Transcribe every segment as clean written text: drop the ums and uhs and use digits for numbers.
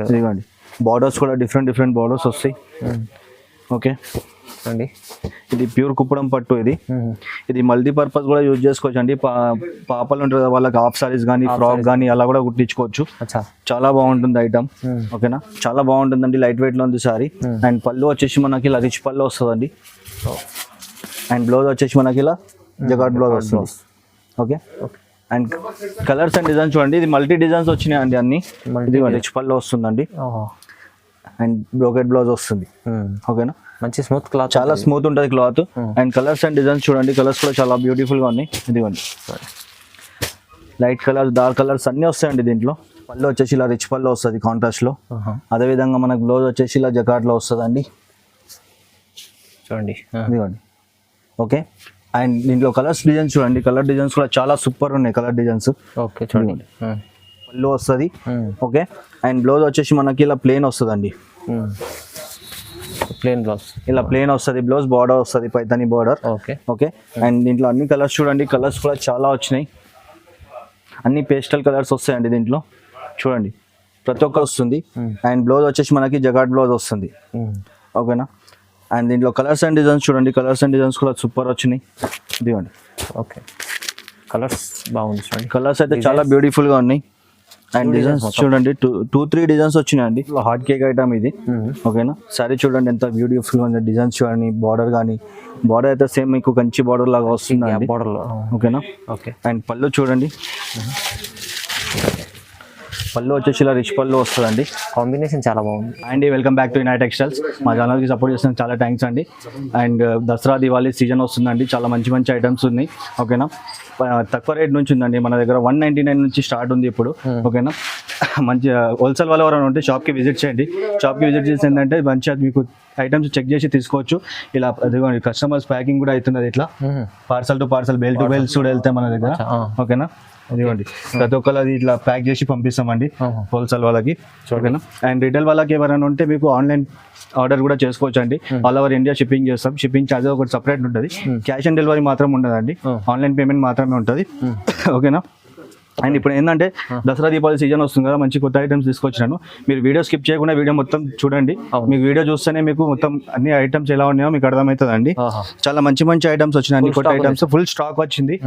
ఇదిగోండి బార్డర్స్ కూడా different borders వస్తాయి. ఓకే అండి, ఇది ప్యూర్ కుప్పడం పట్టు. ఇది మల్టీపర్పస్ కూడా యూజ్ చేసుకోవచ్చు అండి. పాపలు ఉంటారు కదా, వాళ్ళకి హాఫ్ సారీస్ కానీ ఫ్రాక్ కానీ అలా కూడా కుట్టించుకోవచ్చు. చాలా బాగుంటుంది ఐటమ్. ఓకేనా, చాలా బాగుంటుందండి. లైట్ వెయిట్ లో ఉంది సారీ. అండ్ పళ్ళు వచ్చేసి మనకి ఇలా రిచ్ పళ్ళు వస్తుందండి. అండ్ బ్లౌజ్ వచ్చేసి మనకి ఇలా జగాట్ బ్లౌజ్ వస్తుంది. Okay, and colours and designs చూడండి. ఇది మల్టీ డిజైన్స్ వచ్చినాయి అండి అన్ని. ఇది రిచ్ పళ్ళు వస్తుందండి. అండ్ బ్రోకెట్ బ్లౌజ్ వస్తుంది. ఓకేనా, మంచి స్మూత్ క్లాత్, చాలా స్మూత్ ఉంటుంది cloth. And colours and designs చూడండి. కలర్స్ కూడా చాలా బ్యూటిఫుల్ గా ఉన్నాయి. ఇదిగోండి లైట్ కలర్స్, డార్క్ కలర్స్ అన్ని వస్తాయండి దీంట్లో. పళ్ళు వచ్చేసి ఇలా రిచ్ పళ్ళు వస్తుంది కాంట్రాస్ట్ లో. అదే విధంగా మనకు బ్లౌజ్ వచ్చేసి ఇలా జకాట్ లో వస్తుంది అండి. చూడండి ఇదిగోండి. ఓకే, అండ్ దీంట్లో కలర్స్ డిజైన్స్ చూడండి. కలర్ డిజైన్స్ కూడా చాలా సూపర్ ఉన్నాయి. Colour designs. ఓకే, చూడండి పళ్ళు వస్తుంది. ఓకే, అండ్ బ్లౌజ్ వచ్చేసి మనకి ఇలా ప్లెయిన్ వస్తుంది అండి. ప్లెయిన్ బ్లౌజ్ ఇలా ప్లెయిన్ వస్తుంది. బ్లౌజ్ బార్డర్ వస్తుంది, Paithani border. Okay okay, and దీంట్లో అన్ని కలర్స్ చూడండి. కలర్స్ కూడా చాలా వచ్చినాయి. అన్ని పేస్టల్ కలర్స్ వస్తాయండి దీంట్లో. చూడండి ప్రతి ఒక్క వస్తుంది. అండ్ బ్లౌజ్ వచ్చేసి మనకి జగాట్ బ్లౌజ్ వస్తుంది. ఓకేనా, అండ్ దీంట్లో కలర్స్ అండ్ డిజైన్స్ చూడండి. కలర్స్ అండ్ డిజైన్స్ కూడా సూపర్ వచ్చినాయి. ఇదిగోండి. ఓకే, కలర్స్ బాగుంది చూడండి. కలర్స్ అయితే చాలా బ్యూటిఫుల్ గా ఉన్నాయి. అండ్ డిజైన్స్ చూడండి, 2-3 డిజైన్స్ వచ్చినాయండి. హాట్ కేక్ ఐటమ్ ఇది. ఓకేనా, సారీ చూడండి ఎంత బ్యూటిఫుల్ గా ఉంది. డిజైన్స్ చూడండి, బార్డర్ కానీ బార్డర్ అయితే సేమ్ మీకు కంచి బార్డర్ లాగా వస్తుంది బార్డర్ లో. ఓకేనా, ఓకే, అండ్ పళ్ళు చూడండి. పళ్ళు వచ్చేసి ఇలా రిచ్ పళ్ళు వస్తుందండి. కాంబినేషన్ చాలా బాగుంది. And welcome back to unite textiles. మా ఛానల్కి సపోర్ట్ చేసిన చాలా థ్యాంక్స్ అండి. అండ్ దసరా దివాళీ సీజన్ వస్తుందండి. చాలా మంచి ఐటమ్స్ ఉన్నాయి. ఓకేనా, తక్కువ రేట్ నుంచి ఉందండి మన దగ్గర. 199 నుంచి స్టార్ట్ ఉంది ఇప్పుడు. ఓకేనా, మంచి హోల్సేల్ వాళ్ళ ఎవరైనా ఉంటే షాప్కి విజిట్ చేయండి. షాప్కి విజిట్ చేసి ఏంటంటే మంచిగా మీకు ఐటమ్స్ చెక్ చేసి తీసుకోవచ్చు. ఇలా అదిగోండి కస్టమర్స్ ప్యాకింగ్ కూడా అవుతున్నది. ఇట్లా parcel to parcel, bell to bells కూడా వెళ్తాయి మన దగ్గర. ఓకేనా, ఇదిగోండి ప్రతి ఒక్కరికి ఇట్లా ప్యాక్ చేసి పంపిస్తామండి హోల్సేల్ వాళ్ళకి. ఓకేనా, అండ్ రిటైల్ వాళ్ళకి ఎవరైనా ఉంటే మీకు ఆన్లైన్ ఆర్డర్ కూడా చేసుకోవచ్చు అండి. ఆల్ ఓవర్ ఇండియా షిప్పింగ్ చేస్తాం. షిప్పింగ్ ఛార్జ్ ఒకటి సపరేట్ ఉంటుంది. క్యాష్ ఆన్ డెలివరీ మాత్రం ఉండదండి. ఆన్లైన్ పేమెంట్ మాత్రమే ఉంటుంది. ఓకేనా, అండ్ ఇప్పుడు ఏంటంటే దసరా దీపావళి సీజన్ వస్తుంది కదా, మంచి కొత్త ఐటమ్స్ తీసుకొచ్చినాను. మీరు వీడియో స్కిప్ చేయకుండా వీడియో మొత్తం చూడండి. మీకు వీడియో చూస్తేనే మీకు మొత్తం అన్ని ఐటమ్స్ ఎలా ఉన్నాయో మీకు అర్థమవుతుంది అండి. చాలా మంచి ఐటమ్స్ వచ్చినాయి. కొత్త ఐటమ్స్ ఫుల్ స్టాక్ వచ్చింది.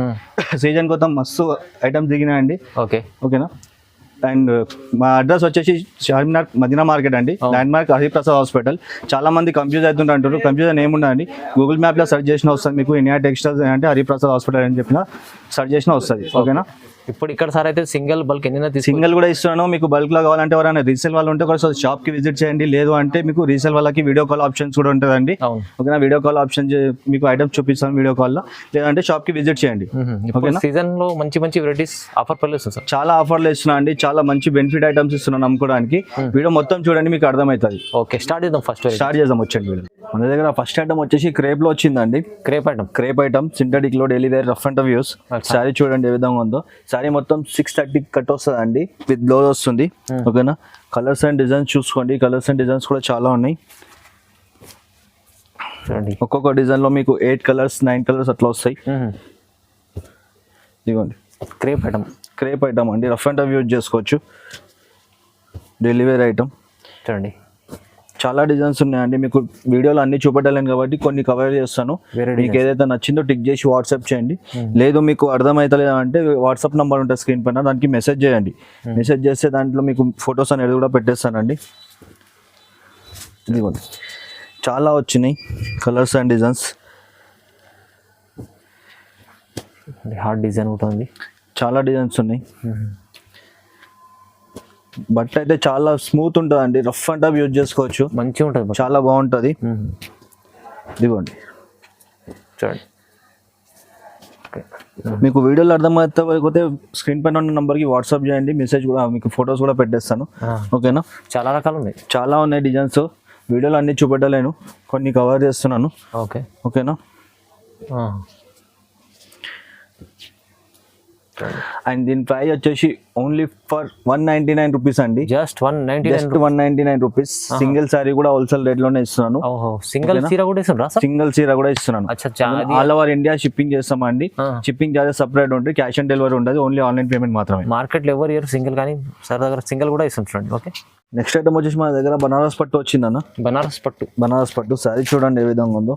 సీజన్ కొత్త మస్తు ఐటమ్స్ దిగినాయండి. ఓకేనా, అండ్ మా అడ్రస్ వచ్చేసి చార్మినార్ మదీనా మార్కెట్ అండి. Land mark Hariprasad hospital. చాలా మంది కన్ఫ్యూజ్ అవుతుంటారు. కన్ఫ్యూజన్ ఏముండదండి. గూగుల్ మ్యాప్లో సెర్చ్ చేసిన వస్తుంది మీకు. ఇండియా టెక్స్టైల్స్ అంటే హరిప్రసాద్ హాస్పిటల్ అని చెప్పిన సెర్చ్ చేసిన వస్తుంది. ఓకేనా, ఇప్పుడు ఇక్కడ సార్ అయితే సింగిల్ బల్క్ ఎన్ని సింగిల్ కూడా ఇస్తున్నాను. మీకు బల్క్ లో కావాలంటే ఎవరైనా రీసేల్ వాళ్ళు ఉంటే ఒకసారి షాప్ కి విజిట్ చేయండి. లేదు అంటే మీకు రీసేల్ వాళ్ళకి వీడియో కాల్ ఆప్షన్స్ కూడా ఉంటుందండి. ఓకేనా, వీడియో కాల్ ఆప్షన్ మీకు ఐటమ్స్ చూపిస్తాను వీడియో కాల్ లో. లేదంటే షాప్ కి విజిట్ చేయండి. ఓకేనా, సీజన్ లో మంచి వెరైటీస్ ఆఫర్ ప్రైస్ సార్. చాలా ఆఫర్లు ఇస్తున్నా అండి. చాలా మంచి బెనిఫిట్ ఐటమ్స్ ఇస్తున్నాను అమ్ముకోవడానికి. వీడియో మొత్తం చూడండి మీకు అర్థమవుతుంది. ఓకే, స్టార్ట్ చేద్దాం. వచ్చండి వీడియో. మన దగ్గర ఫస్ట్ ఐటమ్ వచ్చేసి క్రేప్ లో వచ్చిందండి. క్రేప్ ఐటమ్ సింథటిక్ లో daily wear rough and tough use. Sari చూడండి ఏ విధంగా ఉందో. సారీ మొత్తం 630 కట్ వస్తుంది అండి. విత్ బ్లౌజ్ వస్తుంది. ఓకేనా, కలర్స్ అండ్ డిజైన్స్ చూసుకోండి. కలర్స్ అండ్ డిజైన్స్ కూడా చాలా ఉన్నాయి. ఒక్కొక్క డిజైన్ లో మీకు 8 కలర్స్ 9 కలర్స్ అట్లా వస్తాయి. ఇదిగోండి క్రేప్ ఐటమ్ అండి. రఫ్ అండ్ టఫ్ యూజ్ చేసుకోవచ్చు. డైలీ వేర్ ఐటమ్ చూడండి. చాలా డిజైన్స్ ఉన్నాయండి. మీకు వీడియోలో అన్ని చూపెట్టలేను కాబట్టి కొన్ని కవర్ చేస్తాను. మీకు ఏదైతే నచ్చిందో టిక్ చేసి వాట్సాప్ చేయండి. లేదు మీకు అర్థమవుతలేదు అంటే వాట్సాప్ నెంబర్ ఉంటుంది స్క్రీన్ పైన, దానికి మెసేజ్ చేయండి. మెసేజ్ చేస్తే దాంట్లో మీకు ఫొటోస్ అనేది కూడా పెట్టేస్తానండి. ఇదిగోండి చాలా వచ్చినాయి colours and designs. Hard design ఉంటుంది. చాలా డిజైన్స్ ఉన్నాయి. బట్ అయితే చాలా స్మూత్ ఉంటుంది అండి. రఫ్ అండ్ టఫ్ యూజ్ చేసుకోవచ్చు. మంచిగా ఉంటుంది, చాలా బాగుంటుంది. ఇదిగోండి చూడండి. మీకు వీడియోలో అర్థమైతే స్క్రీన్ పైన ఉన్న నంబర్కి వాట్సాప్ చేయండి. మెసేజ్ కూడా మీకు ఫొటోస్ కూడా పెట్టేస్తాను. ఓకేనా, చాలా రకాలు ఉన్నాయి. చాలా ఉన్నాయి డిజైన్స్. వీడియోలో అన్ని చూపెట్టలేను, కొన్ని కవర్ చేస్తున్నాను. ఓకేనా, అండ్ దీని ప్రైస్ వచ్చేసి ఓన్లీ ఫర్ 199 రూపీస్ అండి. Just 199. Just 199 rupees. Single sorry కూడా హోల్సేల్ రేట్ లోనే ఇస్తున్నాను. ఓహో, సింగిల్ చీర కూడా ఇస్తుండ్రా సార్? సింగిల్ చీర కూడా ఇస్తున్నాను. ఆల్ ఓవర్ ఇండియా షిప్పింగ్ చేస్తామండి. షిప్పింగ్ చార్జెస్ సపరేట్ ఉంటుంది, క్యాష్ ఆన్ డెలివరీ ఉండదు, ఓన్లీ ఆన్లైన్ పేమెంట్ మాత్రమే. మార్కెట్ లో ఎవరు ఇయర్ సింగిల్, కానీ సార్ దగ్గర సింగిల్ కూడా ఇస్తుంటారండి. ఓకే, నెక్స్ట్ ఐటమ్ వచ్చేసి మన దగ్గర బనారస్ పట్టు వచ్చిందన్న. బనారస్ పట్టు. బనారస్ పట్టు సారీ చూడండి ఏ విధంగా ఉందో.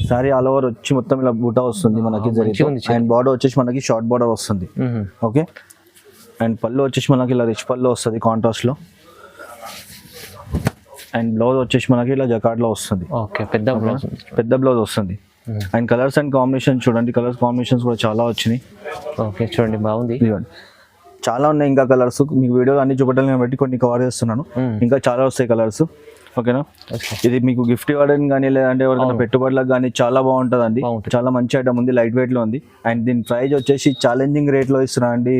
సారీ ఆల్ ఓవర్ వచ్చి మొత్తం ఇలా బూటా వస్తుంది మనకి. అండ్ బార్డర్ వచ్చేసి మనకి షార్ట్ బార్డర్ వస్తుంది. ఓకే, అండ్ పళ్ళు వచ్చేసి మనకి ఇలా రిచ్ పళ్ళు వస్తుంది కాంట్రాస్ట్ లో. అండ్ బ్లౌజ్ వచ్చేసి మనకి ఇలా జకార్డ్ లో వస్తుంది. ఓకే, పెద్ద బ్లౌజ్ వస్తుంది. అండ్ కలర్స్ అండ్ కాంబినేషన్ చూడండి, కలర్స్ కాంబినేషన్స్ కూడా చాలా వచ్చినాయి. ఓకే, చూడండి బాగుంది. చాలా ఉన్నాయి ఇంకా కలర్స్. మీకు వీడియోలో అన్ని చూపడాలి కాబట్టి కొన్ని కవర్ చేస్తున్నాను. ఇంకా చాలా వస్తాయి కలర్స్. ఓకేనా, ఇది మీకు గిఫ్ట్ ఇవ్వడానికి కానీ లేదంటే ఎవరికైనా పెట్టుబడులకు కానీ చాలా బాగుంటుందండి. చాలా మంచి ఐటమ్ ఉంది, లైట్ వెయిట్ లో ఉంది. అండ్ దీని ప్రైస్ వచ్చేసి ఛాలెంజింగ్ రేట్ లో ఇస్తున్నా అండి.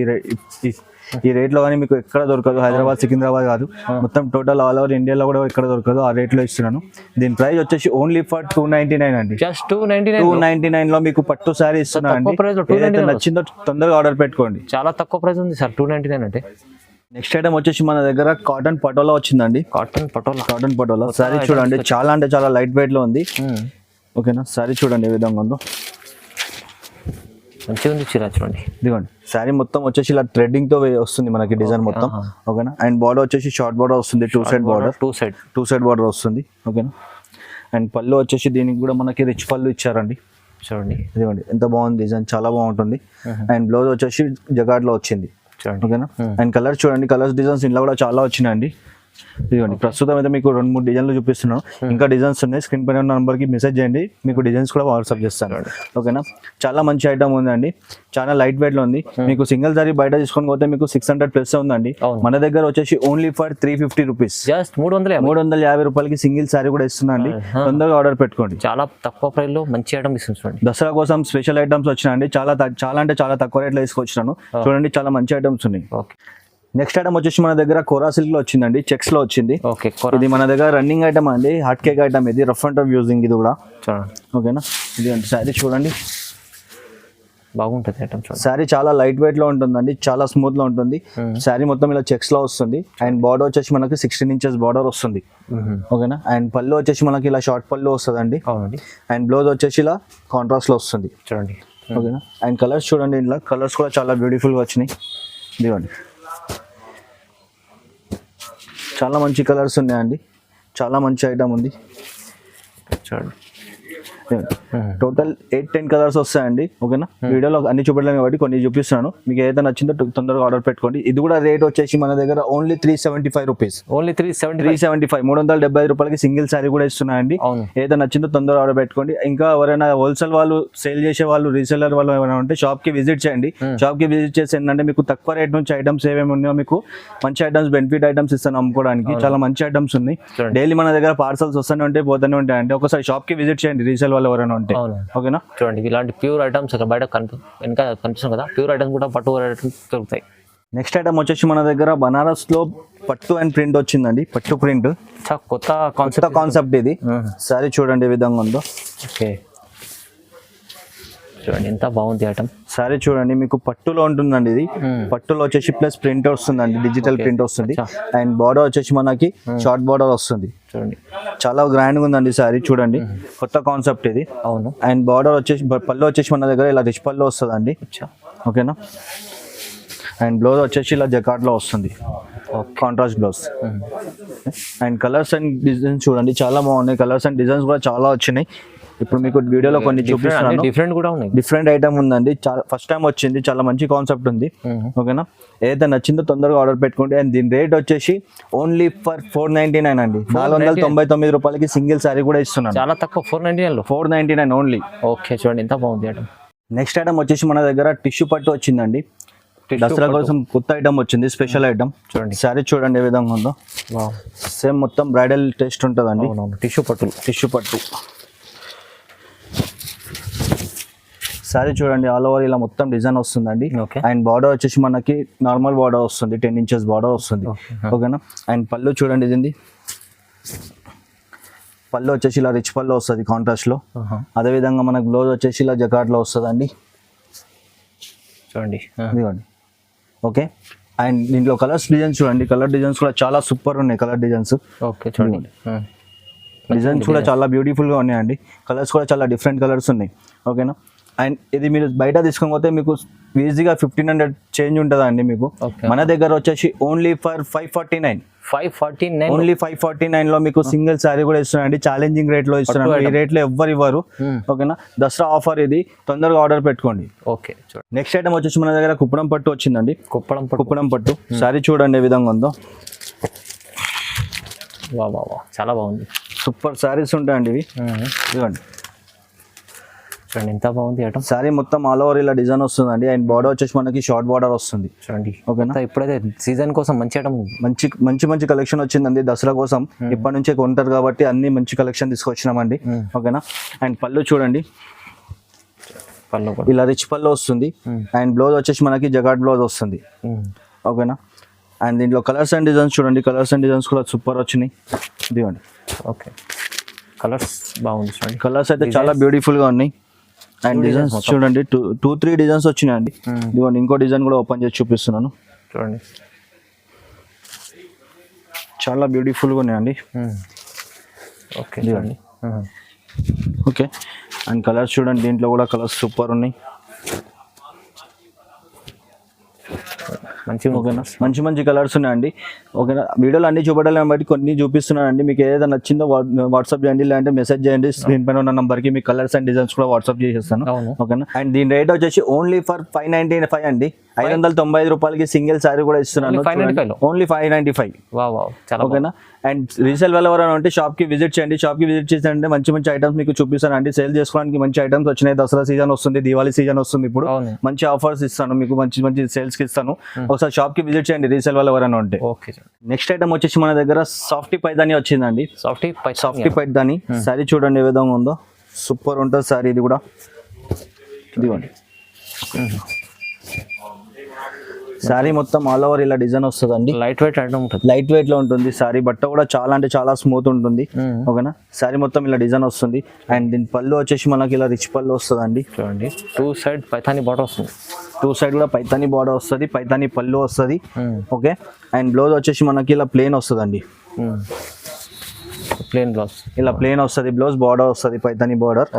ఈ రేట్ లో కానీ మీకు ఎక్కడ దొరకదు, హైదరాబాద్ సికింద్రాబాద్ కాదు, మొత్తం టోటల్ ఆల్ ఓవర్ ఇండియాలో కూడా ఎక్కడ దొరకదు, ఆ రేట్ లో ఇస్తున్నాను. దీని ప్రైస్ వచ్చేసి ఓన్లీ ఫర్ 299 అండి. జస్ట్ 299 లో మీకు పట్టు సారీ ఇస్తున్నా అండి. ఏదైతే నచ్చిందో తొందరగా ఆర్డర్ పెట్టుకోండి. చాలా తక్కువ ప్రైస్ ఉంది సార్ 299 అంటే. నెక్స్ట్ ఐటమ్ వచ్చేసి మన దగ్గర కాటన్ పటోలా వచ్చిందండి. కాటన్ పటోలా సారీ చూడండి, చాలా అంటే చాలా లైట్ వెయిట్ లో ఉంది. ఓకేనా, సారీ చూడండి ఏ విధంగా ఉందో. మంచిగా ఉంది చీర చూడండి. ఇదిగోండి సారీ మొత్తం వచ్చేసి ఇలా థ్రెడ్డింగ్ తో వస్తుంది మనకి డిజైన్ మొత్తం. ఓకేనా, అండ్ బార్డర్ వచ్చేసి షార్ట్ బార్డర్ వస్తుంది, టూ సైడ్ బార్డర్ వస్తుంది. ఓకేనా, అండ్ పళ్ళు వచ్చేసి దీనికి కూడా మనకి రిచ్ పళ్ళు ఇచ్చారండి. చూడండి ఇదిగోండి ఎంత బాగుంది డిజైన్, చాలా బాగుంటుంది. అండ్ బ్లౌజ్ వచ్చేసి జగాడ్ లో వచ్చింది. ఓకేనా, అండ్ కలర్ చూడండి, కలర్స్ డిజైన్స్ ఇంట్లో కూడా చాలా వచ్చినాయండి. ఇదిగోండి ప్రస్తుతం అయితే మీకు 2-3 డిజైన్లు చూపిస్తున్నాను. ఇంకా డిజైన్స్ ఉన్నాయి, స్క్రీన్ పైన నెంబర్ కి మెసేజ్ చేయండి, మీకు డిజైన్స్ కూడా వాట్సాప్ చేస్తాను. ఓకేనా, చాలా మంచి ఐటమ్ ఉందండి, చాలా లైట్ వెయిట్ లో ఉంది. మీకు సింగిల్ సారీ బయట తీసుకొని పోతే మీకు 600 ప్లస్ ఉందండి. మన దగ్గర వచ్చేసి ఓన్లీ ఫర్ 350 రూపీస్. జస్ట్ 350 రూపాయలకి సింగిల్ సారీ కూడా ఇస్తున్నా అండి. తొందరగా ఆర్డర్ పెట్టుకోండి. చాలా తక్కువ ప్రైస్ లో మంచి ఐటమ్ ఇస్తుంది. దసరా కోసం స్పెషల్ ఐటమ్స్ వచ్చినాయండి. చాలా అంటే చాలా తక్కువ రేట్లో తీసుకొచ్చినాను. చూడండి చాలా మంచి ఐటమ్స్ ఉన్నాయి. నెక్స్ట్ ఐటమ్ వచ్చేసి మన దగ్గర కోరా సిల్క్ లో వచ్చిందండి, చెక్స్ లో వచ్చింది. ఇది మన దగ్గర రన్నింగ్ ఐటమ్ అండి, హాట్ కేక్ ఐటమ్. ఇది రఫ్ అండ్ టఫ్ యూజింగ్ ఇది కూడా. ఓకేనా, ఇది అంటే సారీ చూడండి బాగుంటుంది ఐటమ్. సారీ చాలా లైట్ వెయిట్ లో ఉంటుందండి, చాలా స్మూత్ లో ఉంటుంది. సారీ మొత్తం ఇలా చెక్స్ లో వస్తుంది. అండ్ బార్డర్ వచ్చేసి మనకి 16 ఇంచెస్ బార్డర్ వస్తుంది. ఓకేనా, అండ్ పళ్ళు వచ్చేసి మనకి ఇలా షార్ట్ పళ్ళు వస్తుంది అండి. అండ్ బ్లౌజ్ వచ్చేసి ఇలా కాంట్రాస్ట్ లో వస్తుంది. చూడండి ఓకేనా, అండ్ కలర్స్ చూడండి, ఇలా కలర్స్ కూడా చాలా బ్యూటిఫుల్ గా వచ్చినాయి. ఇదిగోండి చాలా మంచి కలర్స్ ఉన్నాయండి, చాలా మంచి ఐటమ్ ఉంది. చూడండి టోటల్ 8-10 కలర్స్ వస్తాయండి. ఓకేనా, వీడియోలో అన్ని చూపెట్టలేము కాబట్టి కొన్ని చూపిస్తున్నాను. మీకు ఏదైతే నచ్చిందో తొందరగా ఆర్డర్ పెట్టుకోండి. ఇది కూడా రేట్ వచ్చేసి మన దగ్గర ఓన్లీ 375 రూపీస్. ఓన్లీ 375 375 రూపాయలకి సింగిల్ సారీ కూడా ఇస్తున్నాయండి. ఏదైతే నచ్చిందో తొందరగా ఆర్డర్ పెట్టుకోండి. ఇంకా ఎవరైనా హోల్సేల్ వాళ్ళు, సేల్ చేసే వాళ్ళు, రీసెలర్ వాళ్ళు ఎవరైనా ఉంటే షాప్ కి విజిట్ చేయండి. షాప్ కి విజిట్ చేసి ఏంటంటే మీకు తక్కువ రేట్ నుంచి ఐటమ్స్ ఏమేమి ఉన్నాయో, మీకు మంచి ఐటమ్స్, బెనిఫిట్ ఐటమ్స్ ఇస్తాను అమ్ముకోవడానికి. చాలా మంచి ఐటమ్స్ ఉన్నాయి. డైలీ మన దగ్గర పార్సల్స్ వస్తూనే ఉంటాయి, పోతూనే ఉంటాయి. అంటే ఒకసారి షాప్ కి విజిట్ చేయండి రీసెల్ వాళ్ళు ఎవరైనా ఉంటే. ఓకేనా, చూడండి ఇలాంటి ప్యూర్ ఐటమ్స్ బయట వెనక కనిపిస్తుంది కదా, ప్యూర్ ఐటమ్స్ కూడా పట్టు ఐటమ్స్ దొరుకుతాయి. నెక్స్ట్ ఐటమ్ వచ్చేసి మన దగ్గర బనారస్ లో పట్టు అండ్ ప్రింట్ వచ్చిందండి. పట్టు ప్రింట్ కొత్త కాన్సెప్ట్ ఇది. సారీ చూడండి ఏ విధంగా ఉందో. ఓకే, చూడండి ఎంత బాగుంది ఐటమ్. సారీ చూడండి, మీకు పట్టులో ఉంటుందండి. ఇది పట్టులో వచ్చేసి ప్లస్ ప్రింట్ వస్తుందండి, డిజిటల్ ప్రింట్ వస్తుంది. అండ్ బార్డర్ వచ్చేసి మనకి షార్ట్ బార్డర్ వస్తుంది. చూడండి చాలా గ్రాండ్ గా ఉందండి సారీ. చూడండి కొత్త కాన్సెప్ట్ ఇది. అవును, అండ్ బార్డర్ వచ్చేసి పళ్ళు వచ్చేసి మన దగ్గర ఇలా రిచ్ పళ్ళు వస్తుందండి. ఓకేనా, అండ్ బ్లౌజ్ వచ్చేసి ఇలా జకార్డ్ లో వస్తుంది, contrast blouse. And colours and designs చూడండి చాలా బాగున్నాయి. కలర్స్ అండ్ డిజైన్స్ కూడా చాలా వచ్చినాయి. ఇప్పుడు మీకు వీడియోలో కొన్ని చూపిస్తున్నాను. డిఫరెంట్ కూడా ఉన్నాయి, డిఫరెంట్ ఐటమ్ ఉందండి. ఫస్ట్ టైం వచ్చింది, చాలా మంచి కాన్సెప్ట్ ఉంది. ఓకేనా, ఏదైతే నచ్చిందో తొందరగా ఆర్డర్ పెట్టుకోండి. అండ్ దీని రేట్ వచ్చేసి ఓన్లీ ఫర్ 499 అండి. 499 రూపాయలకి సింగిల్ సారీ కూడా ఇస్తున్నాను. చాలా తక్కువ, 499 ఓన్లీ. ఓకే, చూడండి ఎంత బాగుంది ఐటమ్. నెక్స్ట్ ఐటమ్ వచ్చేసి మన దగ్గర టిష్యూ పట్టు వచ్చిందండి. దసరా కోసం కొత్త ఐటమ్ వచ్చింది, స్పెషల్ ఐటమ్. చూడండి సారీ చూడండి ఏ విధంగా ఉందో. సేమ్ మొత్తం బ్రైడల్ టేస్ట్ ఉంటుందండి. టిష్యూ పట్టు సారీ చూడండి, ఆల్ ఓవర్ ఇలా మొత్తం డిజైన్ వస్తుందండి. అండ్ బార్డర్ వచ్చేసి మనకి నార్మల్ బార్డర్ వస్తుంది, 10 ఇంచెస్ బార్డర్ వస్తుంది. ఓకేనా, అండ్ పళ్ళు చూడండి, ఇది పళ్ళు వచ్చేసి ఇలా రిచ్ పళ్ళు వస్తుంది కాంట్రాస్ట్లో. అదేవిధంగా మనకు బ్లౌజ్ వచ్చేసి ఇలా జకాట్లో వస్తుందండి. చూడండి ఇదిగోండి. ఓకే, అండ్ దీంట్లో కలర్స్ డిజైన్స్ చూడండి. కలర్ డిజైన్స్ కూడా చాలా సూపర్ ఉన్నాయి. కలర్ డిజైన్స్ ఓకే చూడండి, డిజైన్స్ కూడా చాలా బ్యూటిఫుల్గా ఉన్నాయండి. కలర్స్ కూడా చాలా డిఫరెంట్ కలర్స్ ఉన్నాయి. ఓకేనా, అండ్ ఇది మీరు బయట తీసుకొని మీకు ఈజీగా 1500 చేంజ్ ఉంటుందండి మీకు. మన దగ్గర వచ్చేసి ఓన్లీ ఫర్ 549. ఓన్లీ 549 లో మీకు సింగిల్ శారీ కూడా ఇస్తున్నాండి. ఛాలెంజింగ్ రేట్ లో ఇస్తున్నాను. ఈ రేట్ లో ఎవ్వరు ఇవ్వరు. ఓకేనా, దసరా ఆఫర్ ఇది, తొందరగా ఆర్డర్ పెట్టుకోండి. ఓకే, నెక్స్ట్ ఐటమ్ వచ్చేసి మన దగ్గర కుప్పడం పట్టు వచ్చిందండి. కుప్పడం పట్టు శారీ చూడండి ఏ విధంగా ఉందో. వా చాలా బాగుంది. సూపర్ శారీస్ ఉంటాయండి ఇవి. ఇదిగోండి చూడండి ఎంత బాగుంది ఐటమ్. శారీ మొత్తం ఆల్ ఓవర్ ఇలా డిజైన్ వస్తుందండి. అండ్ బార్డర్ వచ్చేసి మనకి షార్ట్ బార్డర్ వస్తుంది. చూడండి ఓకేనా, ఇప్పుడైతే సీజన్ కోసం మంచి ఐటమ్, మంచి కలెక్షన్ వచ్చిందండి దసరా కోసం. ఇప్పటి నుంచే కొంటారు కాబట్టి అన్ని మంచి కలెక్షన్ తీసుకొచ్చినామండి. ఓకేనా, అండ్ పళ్ళు చూడండి పళ్ళు ఇలా రిచ్ పళ్ళు వస్తుంది. అండ్ బ్లౌజ్ వచ్చేసి మనకి జగాట్ బ్లౌజ్ వస్తుంది. ఓకేనా, అండ్ దీంట్లో కలర్స్ అండ్ డిజైన్స్ చూడండి. కలర్స్ అండ్ డిజైన్స్ కూడా సూపర్ వచ్చినాయి. ఇదిగోండి. ఓకే, కలర్స్ బాగుంది చూడండి. కలర్స్ అయితే చాలా బ్యూటిఫుల్ గా ఉన్నాయి. అండ్ డిజైన్స్ చూడండి 2-3 డిజైన్స్ వచ్చినాయండి. ఇదిగోండి ఇంకో డిజైన్ కూడా ఓపెన్ చేసి చూపిస్తున్నాను. చూడండి చాలా బ్యూటిఫుల్ గా ఉన్నాయండి. ఓకే చూడండి. ఓకే, అండ్ కలర్స్ చూడండి. దీంట్లో కూడా కలర్స్ సూపర్ ఉన్నాయి. ఓకేనా, మంచి కలర్స్ ఉన్నాయండి. ఓకేనా, వీడియోలో అన్ని చూపడాలని బట్టి కొన్ని చూపిస్తున్నానండి. మీకు ఏదైనా నచ్చిందో వాట్సాప్ చేయండి, లేదంటే మెసేజ్ చేయండి. స్క్రీన్ పైన ఉన్న నంబర్కి మీకు కలర్స్ అండ్ డిజైన్స్ కూడా వాట్సాప్ చేసేస్తాను. ఓకేనా, అండ్ దీని రేట్ వచ్చేసి ఓన్లీ ఫర్ 595 అండి. 595 రూపాయలకి సింగిల్ శారీ కూడా ఇస్తున్నాను. ఓన్లీ 595. ఓకేనా, అండ్ రీసేల్ వాళ్ళు ఎవరైనా ఉంటే షాప్కి విజిట్ చేయండి. షాప్కి విజిట్ చేసి మంచి ఐటమ్స్ మీకు చూపిస్తానండి. సేల్ చేసుకోవడానికి మంచి ఐటమ్స్ వచ్చినాయి. దసరా సీజన్ వస్తుంది, దివాళీ సీజన్ వస్తుంది. ఇప్పుడు మంచి ఆఫర్స్ ఇస్తాను మీకు, మంచి సేల్స్కి ఇస్తాను. ఒకసారి షాప్కి విజిట్ చేయండి రీసేల్ వాళ్ళు ఎవరైనా ఉంటే. ఓకే, నెక్స్ట్ ఐటమ్ వచ్చేసి మన దగ్గర సాఫ్టీ పైదాని వచ్చిందండి. సాఫ్టీ పైదాని శారీ చూడండి ఏ విధంగా ఉందో. సూపర్ ఉంటుంది శారీ ఇది కూడా. ఇదిగోండి శారీ మొత్తం ఆల్ ఓవర్ ఇలా డిజైన్ వస్తుందండి. లైట్ వెయిట్ ఐటమ్ ఉంటుంది. లైట్ వెయిట్ లో ఉంటుంది శారీ. బట్ట కూడా చాలా అంటే చాలా స్మూత్ ఉంటుంది. ఓకేనా, శారీ మొత్తం ఇలా డిజైన్ వస్తుంది. అండ్ దీని పళ్ళు వచ్చేసి మనకి ఇలా రిచ్ పళ్ళు వస్తుందండి. చూడండి 2 సైడ్ పైతాని బార్డర్ వస్తుంది. 2 సైడ్ కూడా పైతాని బార్డర్ వస్తుంది. పైతాని పళ్ళు వస్తుంది. ఓకే, అండ్ బ్లౌజ్ వచ్చేసి మనకి ఇలా ప్లేన్ వస్తుందండి. ప్లేన్ బ్లౌజ్ ఇలా ప్లేన్ వస్తుంది. బ్లౌజ్ బార్డర్ వస్తుంది, పైతాని బార్డర్.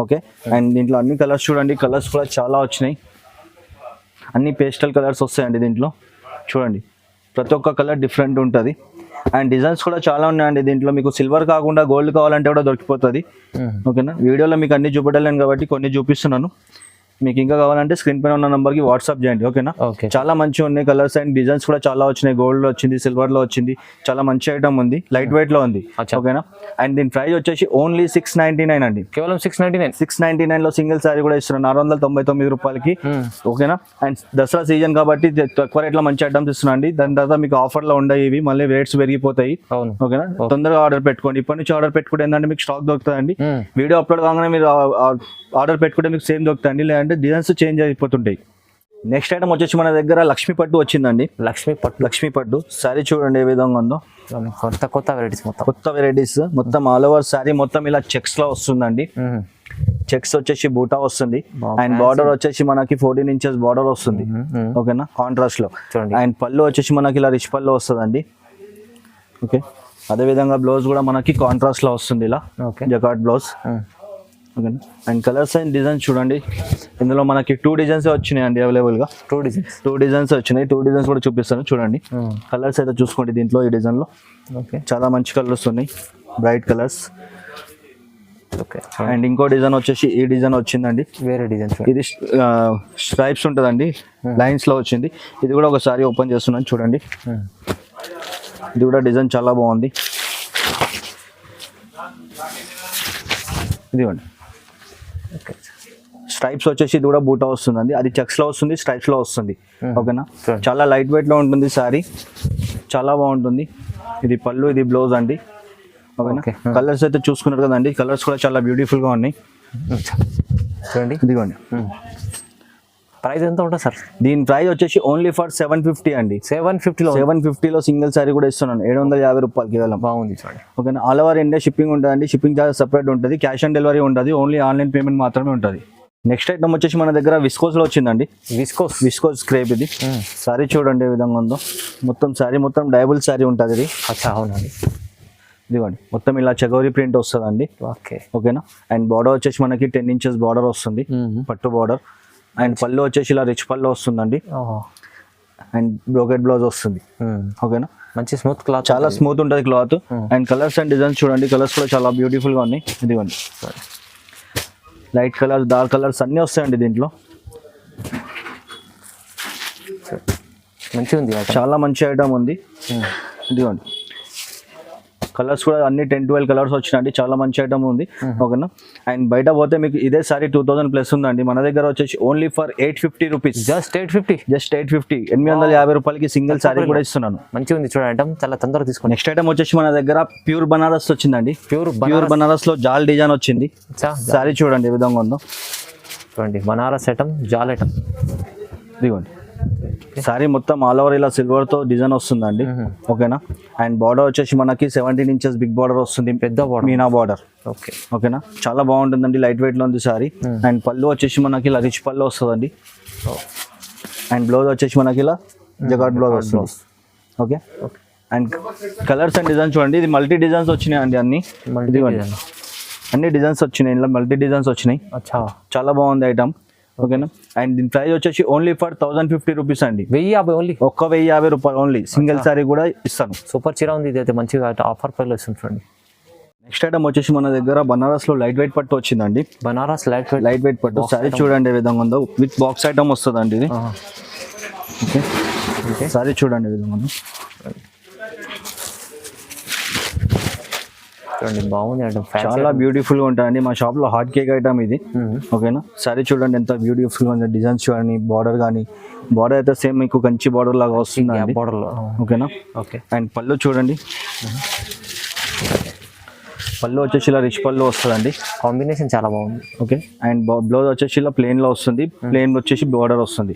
ఓకే, అండ్ దీంట్లో అన్ని కలర్స్ చూడండి. కలర్స్ కూడా చాలా వచ్చినాయి. అన్ని పేస్టల్ కలర్స్ వస్తాయండి దీంట్లో. చూడండి ప్రతి ఒక్క కలర్ డిఫరెంట్ ఉంటుంది. అండ్ డిజైన్స్ కూడా చాలా ఉన్నాయండి దీంట్లో. మీకు సిల్వర్ కాకుండా గోల్డ్ కావాలంటే కూడా దొరికిపోతుంది. ఓకేనా, వీడియోలో మీకు అన్ని చూపెట్టలేను కాబట్టి కొన్ని చూపిస్తున్నాను. మీకు ఇంకా కావాలంటే స్క్రీన్ పైన ఉన్న నంబర్కి వాట్సాప్ చేయండి. ఓకేనా, చాలా మంచిగా ఉన్నాయి కలర్స్ అండ్ డిజైన్స్ కూడా చాలా వచ్చినాయి. గోల్డ్ లో వచ్చింది, సిల్వర్ లో వచ్చింది. చాలా మంచి ఐటమ్ ఉంది, లైట్ వెయిట్ లో ఉంది. ఓకేనా, అండ్ దీని ప్రైస్ వచ్చేసి ఓన్లీ 699 అండి. కేవలం 699 లో సింగిల్ శారీ కూడా ఇస్తున్నాను 499 రూపాయలకి. ఓకేనా, అండ్ దసరా సీజన్ కాబట్టి తక్కువ రేట్ లో మంచి ఐటమ్స్ ఇస్తున్నాను అండి. దాని తర్వాత మీకు ఆఫర్ లో ఉండవు ఇవి, మళ్ళీ రేట్స్ పెరిగిపోతాయి. ఓకేనా, తొందరగా ఆర్డర్ పెట్టుకోండి. ఇప్పటి నుంచి ఆర్డర్ పెట్టుకుంటే ఏంటంటే మీకు స్టాక్ దొరుకుతుందండి. వీడియో అప్లోడ్ కాగానే మీరు ఆర్డర్ పెట్టుకుంటే మీకు సేమ్ దొరుకుతుంది, లేదంటే డిజైన్స్ చేంజ్ అయిపోతుంటాయి. నెక్స్ట్ ఐటమ్ వచ్చేసి మన దగ్గర లక్ష్మీ పట్టు వచ్చిందండి. లక్ష్మీ పట్టు శారీ చూడండి ఏ విధంగా ఉందో. కొత్త వెరైటీస్ మొత్తం ఆల్ ఓవర్ శారీ మొత్తం ఇలా చెక్స్ లో వస్తుందండి. చెక్స్ వచ్చేసి బూటా వస్తుంది. అండ్ బార్డర్ వచ్చేసి మనకి 14 ఇంచెస్ బార్డర్ వస్తుంది. ఓకేనా, కాంట్రాస్ట్ లో. అండ్ పళ్ళు వచ్చేసి మనకి ఇలా రిచ్ పళ్ళు వస్తుందండి. ఓకే, అదే విధంగా బ్లౌజ్ కూడా మనకి కాంట్రాస్ట్ లో వస్తుంది ఇలా జకాట్ blouse. Okay, and colours and designs చూడండి. ఇందులో మనకి 2 డిజైన్స్ వచ్చినాయండి అవైలబుల్ గా. 2 డిజైన్స్ వచ్చినాయి. 2 డిజైన్స్ కూడా చూపిస్తాను చూడండి. కలర్స్ అయితే చూసుకోండి దీంట్లో. ఈ డిజైన్ లో చాలా మంచి కలర్స్ ఉన్నాయి, బ్రైట్ కలర్స్. ఓకే, అండ్ ఇంకో డిజైన్ వచ్చేసి ఈ డిజైన్ వచ్చిందండి. వేరే డిజైన్ ఇది స్ట్రైప్స్ ఉంటుందండి, లైన్స్ లో వచ్చింది. ఇది కూడా ఒకసారి ఓపెన్ చేస్తున్నాను చూడండి. ఇది కూడా డిజైన్ చాలా బాగుంది. ఇదిగోండి స్ట్రైప్స్ వచ్చేసి ఇది కూడా బూటా వస్తుందండి. అది చెక్స్ లో వస్తుంది, స్ట్రైప్స్ లో వస్తుంది. ఓకేనా, చాలా లైట్ వెయిట్ లో ఉంటుంది శారీ, చాలా బాగుంటుంది. ఇది పళ్ళు, ఇది బ్లౌజ్ అండి. ఓకేనా, కలర్స్ అయితే చూసుకున్నారు కదండి. కలర్స్ కూడా చాలా బ్యూటిఫుల్ గా ఉన్నాయి. చూడండి ఇదిగోండి ప్రైస్ ఎంత ఉంటుంది సార్? దీని ప్రైస్ వచ్చేసి ఓన్లీ ఫర్ 750 అండి. 750లో 750లో సింగిల్ శారీ కూడా ఇస్తున్నాను, 750 రూపాయలు కేవలం. బాగుంది చూడండి. ఓకేనా, ఆల్ ఓవర్ ఇండియా షిప్పింగ్ ఉంటుందండి. షిప్పింగ్ చార్జ్ సపరేట్ ఉంటుంది, క్యాష్ ఆన్ డెలివరీ ఉంటుంది, ఓన్లీ ఆన్లైన్ పేమెంట్ మాత్రమే ఉంటుంది. నెక్స్ట్ ఐటమ్ వచ్చేసి మన దగ్గర విస్కోస్లో వచ్చిందండి. విస్కోస్ క్రేప్ ఇది. శారీ చూడండి ఏ విధంగా ఉందో. మొత్తం శారీ మొత్తం డైబుల్ శారీ ఉంటుంది ఇది. అచ్చా, అవునండి. ఇదిగోండి మొత్తం ఇలా చగోరి ప్రింట్ వస్తుందండి. ఓకే, ఓకేనా. అండ్ బార్డర్ వచ్చేసి మనకి 10 ఇంచెస్ బార్డర్ వస్తుంది, పట్టు బార్డర్. అండ్ పళ్ళు వచ్చేసి ఇలా రిచ్ పళ్ళు వస్తుందండి. అండ్ బ్రోకెట్ బ్లౌజ్ వస్తుంది. ఓకేనా, మంచి స్మూత్ క్లాత్, చాలా స్మూత్ ఉంటుంది cloth. And colours and designs చూడండి, కలర్స్ కూడా చాలా బ్యూటిఫుల్గా ఉన్నాయి. ఇదిగోండి లైట్ కలర్స్, డార్క్ కలర్స్ అన్నీ వస్తాయండి దీంట్లో. మంచిగా ఉంది, చాలా మంచి ఐటమ్ ఉంది. ఇదిగోండి కలర్స్ కూడా అన్ని 10-12 కలర్స్ వచ్చినాయండి, చాలా మంచి ఐటమ్ ఉంది. ఓకేనా. అండ్ బయట పోతే మీకు ఇదే సారీ 2000 ప్లస్ ఉందండి. మన దగ్గర వచ్చేసి ఓన్లీ ఫర్ 850 రూపీస్. జస్ట్ 850. 850 రూపాయలకి సింగిల్ సారీ కూడా ఇస్తున్నాను. మంచిగా ఉంది చూడండి ఐటమ్, చాలా తొందరగా తీసుకోండి. నెక్స్ట్ ఐటమ్ వచ్చేసి మన దగ్గర ప్యూర్ బనారస్ వచ్చిందండి. ప్యూర్ బనారస్ లో జాల్ డిజైన్ వచ్చింది. సారీ చూడండి ఏ విధంగా ఉందో. చూడండి బనారస్ ఐటమ్, జాల్ ఐటమ్. ఇదిగోండి సారీ మొత్తం ఆల్ ఓవర్ ఇలా సిల్వర్ తో డిజైన్ వస్తుందండి. ఓకేనా. అండ్ బార్డర్ వచ్చేసి మనకి 17 ఇంచెస్ బిగ్ బార్డర్ వస్తుంది, పెద్ద బార్డర్, మీనా బార్డర్. ఓకే, ఓకేనా. చాలా బాగుంటుందండి, లైట్ వెయిట్ లో ఉంది సారీ. అండ్ పళ్ళు వచ్చేసి మనకి ఇలా రిచ్ పళ్ళు వస్తుందండి. అండ్ బ్లౌజ్ వచ్చేసి మనకి ఇలా జగాట్ బ్లౌజ్ వస్తుంది. Okay. And colours and designs చూడండి, ఇది మల్టీ డిజైన్స్ వచ్చినాయి అండి. అన్ని డిజైన్స్ వచ్చినాయి, ఇలా మల్టీ డిజైన్స్ వచ్చినాయి. చాలా బాగుంది ఐటమ్. ఓకేనా. అండ్ దీని ప్రైస్ వచ్చేసి ఓన్లీ ఫర్ 1050 రూపీస్ అండి. 1050 ఓన్లీ, 1050 రూపాయలు ఓన్లీ. సింగిల్ సారీ కూడా ఇస్తాను. సూపర్ చీర ఉంది ఇది అయితే, మంచిగా ఆఫర్ ప్రైస్ ఇస్తుంది చూడండి. నెక్స్ట్ ఐటమ్ వచ్చేసి మన దగ్గర బనారస్ లో లైట్ వెయిట్ పట్టు వచ్చిందండి. బనారస్ లైట్ వెయిట్ పట్టు సారీ చూడండి ఏ విధంగా ఉందో. విత్ బాక్స్ ఐటమ్ వస్తుందండి ఇది. ఓకే, సారీ చూడండి ఏ విధంగా ఉందో. చూడండి బాగుంది ఐటమ్, చాలా బ్యూటిఫుల్ గా ఉంటాయండి. మా షాప్ లో హాట్ కేక్ ఐటమ్ ఇది. ఓకేనా. సారీ చూడండి ఎంత బ్యూటిఫుల్ గా ఉంది. డిజైన్స్ చూడండి, బార్డర్ కానీ, బార్డర్ అయితే సేమ్ మీకు కంచి బార్డర్ లాగా వస్తుంది బార్డర్ లో. ఓకేనా. ఓకే. అండ్ పళ్ళు చూడండి, పళ్ళు వచ్చేసి ఇలా రిచ్ పళ్ళు వస్తుందండి. కాంబినేషన్ చాలా బాగుంది. ఓకే. అండ్ బ్లౌజ్ వచ్చేసి ఇలా ప్లెయిన్ లో వస్తుంది, ప్లెయిన్ వచ్చేసి బార్డర్ వస్తుంది.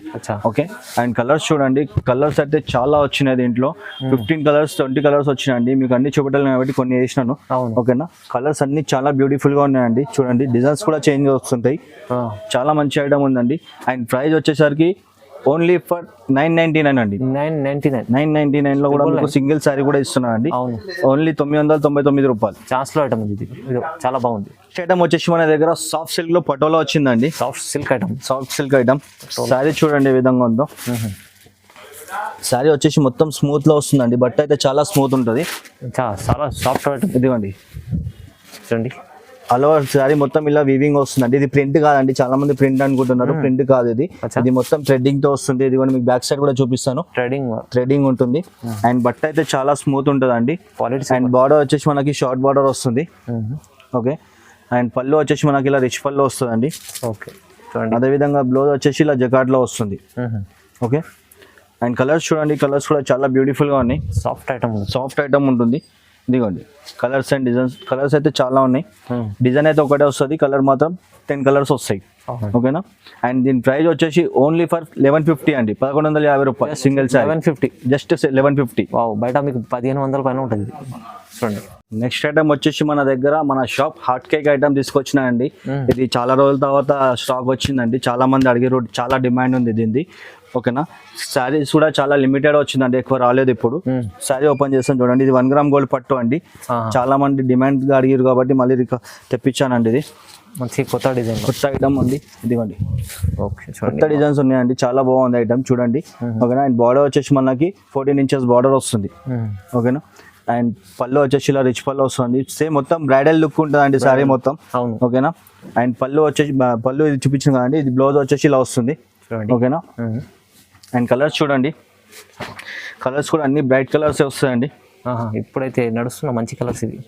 ఓకే. అండ్ కలర్స్ చూడండి, కలర్స్ అయితే చాలా వచ్చినాయి దీంట్లో. 15 కలర్స్ 20 కలర్స్ వచ్చినాయండి. మీకు అన్ని చూపెట్టాలి కాబట్టి కొన్ని వేసినాను. ఓకేనా. కలర్స్ అన్ని చాలా బ్యూటిఫుల్ గా ఉన్నాయండి. చూడండి డిజైన్స్ కూడా చేంజ్ వస్తుంటాయి. చాలా మంచి ఐటమ్ ఉందండి. అండ్ ప్రైస్ వచ్చేసరికి ఓన్లీ ఫర్ 999 అండి. 999 లో కూడా మీకు సింగిల్ సారీ కూడా ఇస్తున్నాను అండి. ఓన్లీ 999 రూపాయలు. ఛాన్స్ లో ఐటమ్ ఇది, చాలా బాగుంది. ఐటమ్ వచ్చేసి మన దగ్గర సాఫ్ట్ సిల్క్ లో పటోలా వచ్చిందండి. సాఫ్ట్ సిల్క్ ఐటమ్ సారీ చూడండి ఏ విధంగా ఉందో. సారీ వచ్చేసి మొత్తం స్మూత్ లో వస్తుందండి. బట్ట అయితే చాలా స్మూత్ ఉంటుంది, చాలా సాఫ్ట్ ఐటమ్. ఇదిగోండి చూడండి ఆల్ ఓవర్ సారీ మొత్తం ఇలా వీవింగ్ వస్తుందండి. ఇది ప్రింట్ కాదండి, చాలా మంది ప్రింట్ అనుకుంటున్నారు. ప్రింట్ కాదు ఇది, ఇది మొత్తం థ్రెడ్డింగ్ తో వస్తుంది. ఇది మీకు బ్యాక్ సైడ్ కూడా చూపిస్తాను, థ్రెడ్డింగ్ ఉంటుంది. అండ్ బట్ట అయితే చాలా స్మూత్ ఉంటుంది అండి. అండ్ బార్డర్ వచ్చేసి మనకి షార్ట్ బార్డర్ వస్తుంది. ఓకే. అండ్ పళ్ళు వచ్చేసి మనకి ఇలా రిచ్ పళ్ళు వస్తుందండి. ఓకే. అదే విధంగా బ్లౌజ్ వచ్చేసి ఇలా జకాట్ లో వస్తుంది. ఓకే. అండ్ కలర్స్ చూడండి, కలర్స్ కూడా చాలా బ్యూటిఫుల్ గా ఉన్నాయి. సాఫ్ట్ ఐటమ్ ఉంటుంది. ఇదిగోండి కలర్స్ అండ్ డిజైన్స్, కలర్స్ అయితే చాలా ఉన్నాయి. డిజైన్ అయితే ఒకటే వస్తుంది, కలర్ మాత్రం 10 కలర్స్ వస్తాయి. ఓకేనా. అండ్ దీని ప్రైస్ వచ్చేసి ఓన్లీ ఫర్ 1150 అండి. 1150 రూపాయలు సింగిల్ సారీ. 1150, జస్ట్ 1150. బయట మీకు 1500 పైన ఉంటుంది. చూడండి నెక్స్ట్ ఐటమ్ వచ్చేసి మన దగ్గర మన షాప్ హాట్ కేక్ ఐటమ్ తీసుకొచ్చినా అండి. ఇది చాలా రోజుల తర్వాత స్టాక్ వచ్చిందండి. చాలా మంది అడిగారు, చాలా డిమాండ్ ఉంది దీనిది. ఓకేనా. శారీస్ కూడా చాలా లిమిటెడ్ వచ్చిందండి, ఎక్కువ రాలేదు. ఇప్పుడు శారీ ఓపెన్ చేస్తాను చూడండి. ఇది 1 గ్రామ్ గోల్డ్ పట్టు అండి. చాలా మంది డిమాండ్ గా అడిగారు కాబట్టి మళ్ళీ తెప్పించానండి. ఇది మంచి కొత్త ఐటమ్ అండి. ఇదిగోండి కొత్త డిజైన్స్ ఉన్నాయండి, చాలా బాగుంది ఐటమ్ చూడండి. ఓకేనా. అండ్ బార్డర్ వచ్చేసి మనకి 14 ఇంచెస్ బార్డర్ వస్తుంది. ఓకేనా. అండ్ పళ్ళు వచ్చేసి ఇలా రిచ్ పళ్ళు వస్తుంది. సేమ్ మొత్తం బ్రైడల్ లుక్ ఉంటుంది అండి సారీ మొత్తం. ఓకేనా. అండ్ పళ్ళు వచ్చేసి పళ్ళు ఇది చూపించింది కదండి. ఇది బ్లౌజ్ వచ్చేసి ఇలా వస్తుంది. ఓకేనా. అండ్ కలర్స్ చూడండి, కలర్స్ కూడా అన్ని బ్రైట్ కలర్స్ వస్తాయండి. ఇప్పుడైతే నడుస్తున్న మంచి కలర్స్ ఇవి.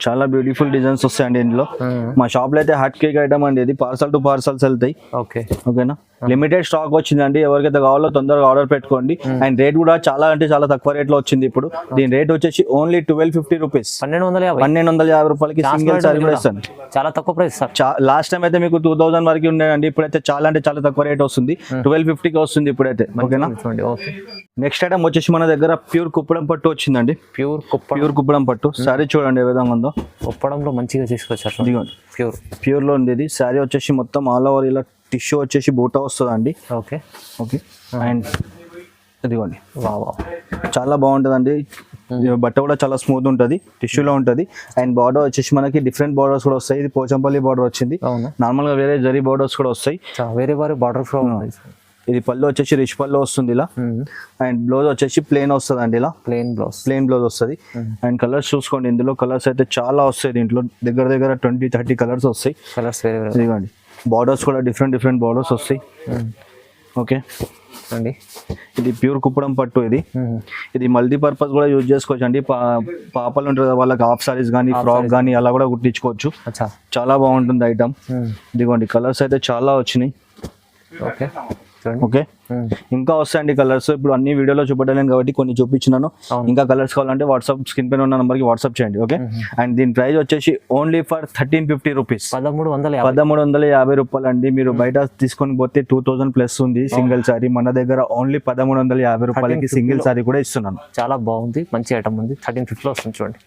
చాలా బ్యూటిఫుల్ డిజైన్స్ వస్తాయండి ఇందులో. మా షాప్ లో అయితే హాట్ కేక్ ఐటమ్ అండి. ఇది పార్సల్ టు పార్సల్స్ వెళ్తాయి. ఓకేనా. లిమిటెడ్ స్టాక్ వచ్చిందండి, ఎవరికైతే కావాలో తొందరగా ఆర్డర్ పెట్టుకోండి. అండ్ రేట్ కూడా చాలా అంటే చాలా తక్కువ రేట్ లో వచ్చింది. ఇప్పుడు దీని రేట్ వచ్చేసి ఓన్లీ 1250 రూపీస్, 1250 రూపాయలకి సింగిల్ సారీ కూడా ఇస్తాను. చాలా తక్కువ ప్రైస్ సార్. లాస్ట్ టైం అయితే మీకు 2000 వరకు ఉండేదండి, ఇప్పుడైతే చాలా అంటే చాలా తక్కువ రేట్ వస్తుంది, 1250కి వస్తుంది ఇప్పుడైతే. ఓకేనా. ఓకే, నెక్స్ట్ ఐటమ్ వచ్చేసి మన దగ్గర ప్యూర్ కుప్పడం పట్టు వచ్చిందండి. ప్యూర్ కుప్పడం పట్టు సారీ చూడండి ఏ విధంగా ఉందో. కుప్పడంలో మంచిగా తీసుకొచ్చారు. ఇదిగోండి ప్యూర్ ప్యూర్ లో ఉంది ఇది. శారీ వచ్చేసి మొత్తం ఆల్ ఓవర్ ఇలా టిష్యూ వచ్చేసి బూటా వస్తుందండి. Okay okay. అండ్ ఇదిగోండి వా చాలా బాగుంటుందండి, బట్ట కూడా చాలా స్మూత్ ఉంటుంది, టిష్యూలో ఉంటుంది. అండ్ బార్డర్ వచ్చేసి మనకి డిఫరెంట్ బార్డర్స్ కూడా వస్తాయి. ఇది పోచంపల్లి బార్డర్ వచ్చింది, నార్మల్ గా వేరే జరీ బార్డర్స్ కూడా వస్తాయి, వేరే బార్డర్. ఇది పళ్ళు వచ్చేసి రిచ్ పళ్ళు వస్తుంది ఇలా. అండ్ బ్లౌజ్ వచ్చేసి ప్లెయిన్ వస్తుంది అండి, ఇలా ప్లెయిన్ బ్లౌజ్ వస్తుంది. అండ్ కలర్స్ చూసుకోండి, ఇందులో కలర్స్ అయితే చాలా వస్తాయి. దీంట్లో దగ్గర దగ్గర 20-30 కలర్స్ వస్తాయి. ఇదిగోండి బార్డర్స్ కూడా డిఫరెంట్ బార్డర్స్ వస్తాయి. ఓకే అండి, ఇది ప్యూర్ కుప్పడం పట్టు. ఇది మల్టీపర్పస్ కూడా యూజ్ చేసుకోవచ్చు అండి. పాపలు ఉంటారు కదా, వాళ్ళకి హాఫ్ సారీస్ కానీ ఫ్రాక్ కానీ అలా కూడా కుట్టించుకోవచ్చు. చాలా బాగుంటుంది ఐటమ్. ఇదిగోండి కలర్స్ అయితే చాలా వచ్చినాయి. ఓకే ఓకే, ఇంకా వస్తాయండి కలర్స్. ఇప్పుడు అన్ని వీడియోలో చూపడలేను కాబట్టి కొన్ని చూపించినాను. ఇంకా కలర్స్ కావాలంటే వాట్సాప్ స్క్రీన్ పైన ఉన్న నంబర్కి వాట్సాప్ చేయండి. ఓకే. అండ్ దీని ప్రైస్ వచ్చేసి ఓన్లీ ఫర్ 1350 రూపీస్, 1350 రూపాయలు అండి. మీరు బయట తీసుకొని పోతే 2000 ప్లస్ ఉంది సింగిల్ సారీ. మన దగ్గర ఓన్లీ 1350 రూపాయలకి సింగిల్ సారీ కూడా ఇస్తున్నాను. చాలా బాగుంది, మంచి ఐటమ్ ఉంది. 1350 వస్తుంది చూడండి.